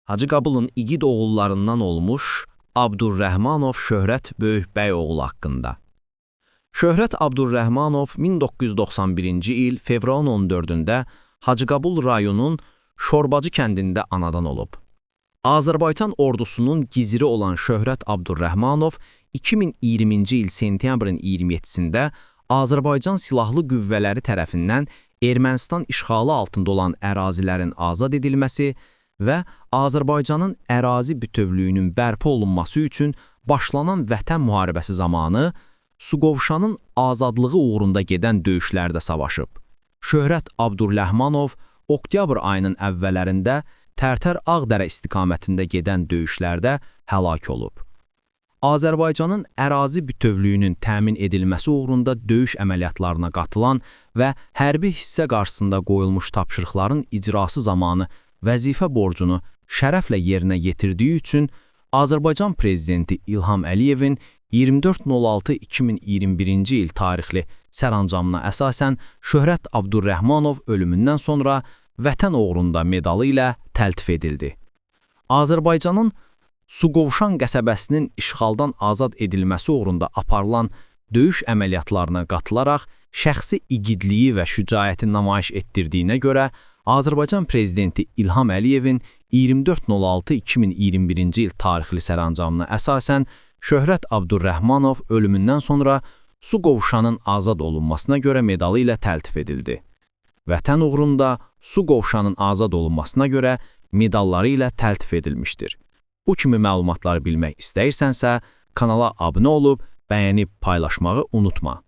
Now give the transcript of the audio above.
Hacı Qabulun igid oğullarından olmuş Abdurrahmanov Şöhrət Böyükbəy oğlu haqqında. Şöhrət Abdurrahmanov 1991-ci il fevralın 14-də Hacı Qabul rayonunun Şorbacı kəndində anadan olub. Azərbaycan ordusunun giziri olan Şöhrət Abdurrahmanov 2020-ci il sentyabrın 27-sində Azərbaycan Silahlı Qüvvələri tərəfindən Ermənistan işğalı altında olan ərazilərin azad edilməsi və Azərbaycanın ərazi bütövlüyünün bərpa olunması üçün başlanan Vətən müharibəsi zamanı Suqovuşanın azadlığı uğrunda gedən döyüşlərdə savaşıb. Şöhrət Abdurrahmanov oktyabr ayının əvvəllərində Tərtər-Ağdərə istiqamətində gedən döyüşlərdə həlak olub. Azərbaycanın ərazi bütövlüyünün təmin edilməsi uğrunda döyüş əməliyyatlarına qatılan və hərbi hissə qarşısında qoyulmuş tapşırıqların icrası zamanı vəzifə borcunu şərəflə yerinə yetirdiyi üçün Azərbaycan Prezidenti İlham Əliyevin 24.06.2021-ci il tarixli sərəncamına əsasən Şöhrət Abdurrahmanov ölümündən sonra Vətən uğrunda medalı ilə təltif edildi. Azərbaycanın Suqovuşan qəsəbəsinin işğaldan azad edilməsi uğrunda aparılan döyüş əməliyyatlarına qatılaraq şəxsi igidliyi və şücaəti nümayiş etdirdiyinə görə Azərbaycan Prezidenti İlham Əliyevin 24.06.2021-ci il tarixli sərəncamına əsasən Şöhrət Abdurrahmanov ölümündən sonra Suqovuşanın azad olunmasına görə medalı ilə təltif edildi. Vətən uğrunda Suqovuşanın azad olunmasına görə medalları ilə təltif edilmişdir. Bu kimi məlumatları bilmək istəyirsənsə, kanala abunə olub, bəyənib paylaşmağı unutma.